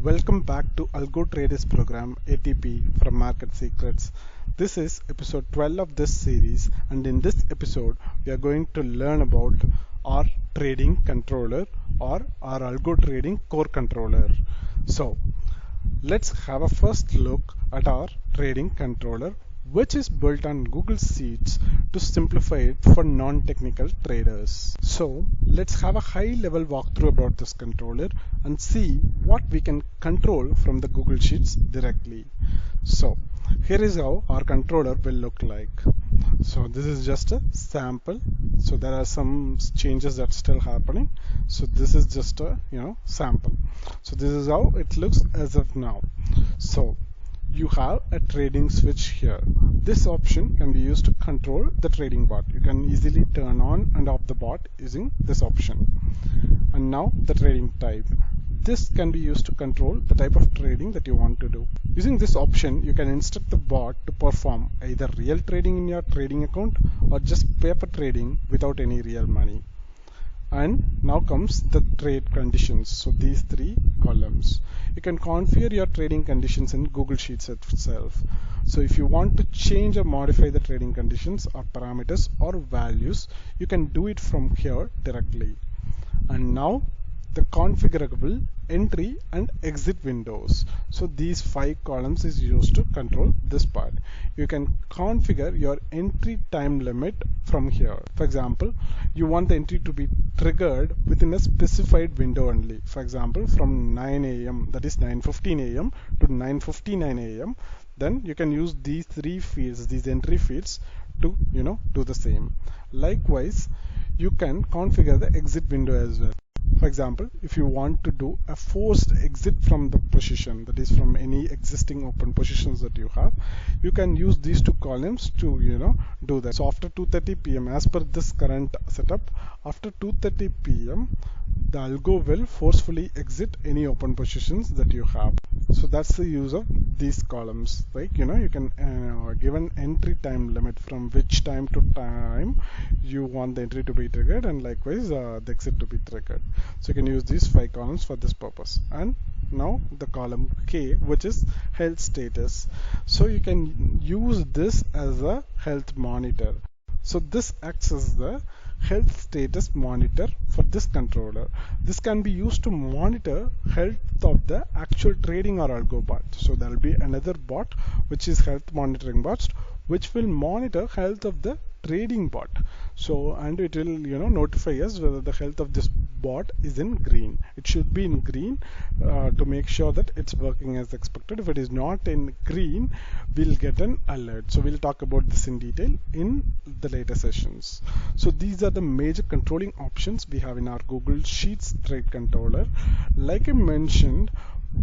Welcome back to Algo Traders Program ATP from MarketSecrets. This is episode 12 of this series, and in this episode we are going to learn about our trading controller or our algo trading core controller. So let's have a first look at our trading controller, which is built on Google Sheets to simplify it for non-technical traders. So let's have a high-level walkthrough about this controller and see what we can control from the Google Sheets directly. So here is how our controller will look like. So this is just a sample. So there are some changes that's still happening. So this is just a sample. So this is how it looks as of now. So you have a trading switch here. This option can be used to control the trading bot. You can easily turn on and off the bot using this option. And now the trading type. This can be used to control the type of trading that you want to do. Using this option, you can instruct the bot to perform either real trading in your trading account or just paper trading without any real money. And now comes the trade conditions. So these three columns. You can configure your trading conditions in Google Sheets itself. So if you want to change or modify the trading conditions or parameters or values, you can do it from here directly. And now the configurable entry and exit windows. So these 5 columns is used to control this part. You can configure your entry time limit from here. For example, you want the entry to be triggered within a specified window only. For example, from 9 a.m. that is 9:15 a.m. to 9:59 a.m. Then you can use these 3 fields, these entry fields, to do the same. Likewise, you can configure the exit window as well. For example, if you want to do a forced exit from the position, that is from any existing open positions that you have, you can use these 2 columns to do that. So after 2:30 p.m. as per this current setup, after 2:30 p.m. the algo will forcefully exit any open positions that you have. So that's the use of these columns. Like you can give an entry time limit from which time to time you want the entry to be triggered, and likewise the exit to be triggered. So you can use these 5 columns for this purpose. And now the column K, which is health status. So you can use this as a health monitor. So this acts as the health status monitor for this controller. This can be used to monitor health of the actual trading or algo bot. So there will be another bot which is health monitoring bot, which will monitor health of the trading bot. So and it will notify us whether the health of this bot is in green. It should be in green to make sure that it's working as expected. If it is not in green, we'll get an alert. So we'll talk about this in detail in the later sessions. So these are the major controlling options we have in our Google Sheets trade controller. Like I mentioned,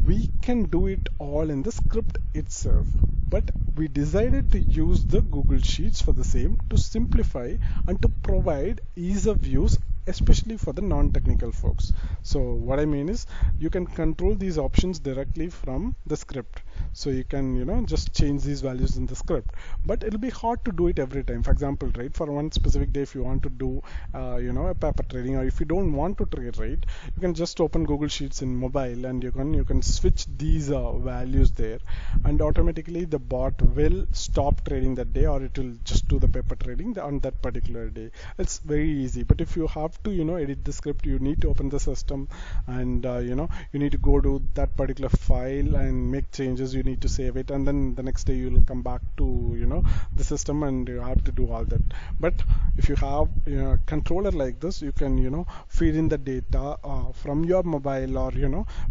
we can do it all in the script itself, but we decided to use the Google Sheets for the same, to simplify and to provide ease of use, especially for the non-technical folks. So what I mean is, you can control these options directly from the script. So you can just change these values in the script, but it'll be hard to do it every time. For example, right, for one specific day, if you want to do a paper trading, or if you don't want to trade, right, you can just open Google Sheets in mobile and you can switch these values there, and automatically the bot will stop trading that day, or it will just do the paper trading on that particular day. It's very easy. But if you have to edit the script, you need to open the system, and you need to go to that particular file and make changes. You need to save it, and then the next day you will come back to the system, and you have to do all that. But if you have a controller like this, you can feed in the data from your mobile, or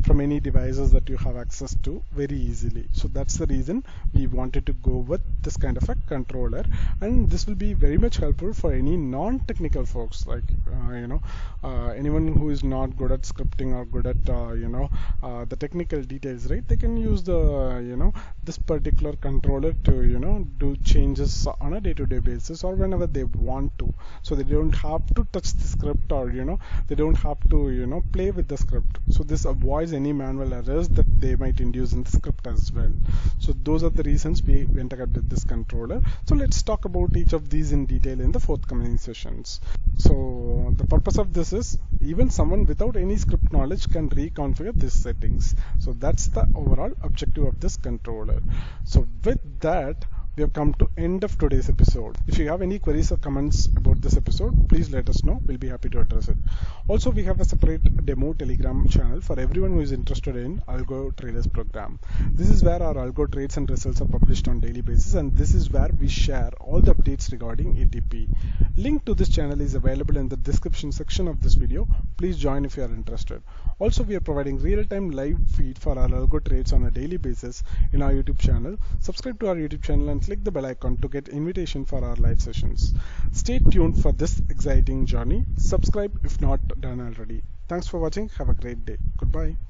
from any devices that you have access to very easily. So that's the reason we wanted to go with this kind of a controller, and this will be very much helpful for any non-technical folks, like anyone who is not good at scripting or good at the technical details, right? They can use the this particular controller to do changes on a day-to-day basis or whenever they want to, so they don't have to touch the script, or they don't have to play with the script. So this avoids any manual errors that they might induce in the script as well. So those are the reasons we went ahead with this controller. So let's talk about each of these in detail in the forthcoming sessions. So the purpose of this is even someone without any script knowledge can reconfigure these settings. So that's the overall objective of this controller. So with that, we have come to end of today's episode. If you have any queries or comments about this episode, please let us know. We'll be happy to address it. Also, we have a separate demo Telegram channel for everyone who is interested in Algo Traders Program. This is where our algo trades and results are published on daily basis, and this is where we share all the updates regarding ATP. Link to this channel is available in the description section of this video. Please join if you are interested. Also, we are providing real-time live feed for our algo trades on a daily basis in our YouTube channel. Subscribe to our YouTube channel and click the bell icon to get invitation for our live sessions. Stay tuned for this exciting journey. Subscribe if not done already. Thanks for watching. Have a great day. Goodbye.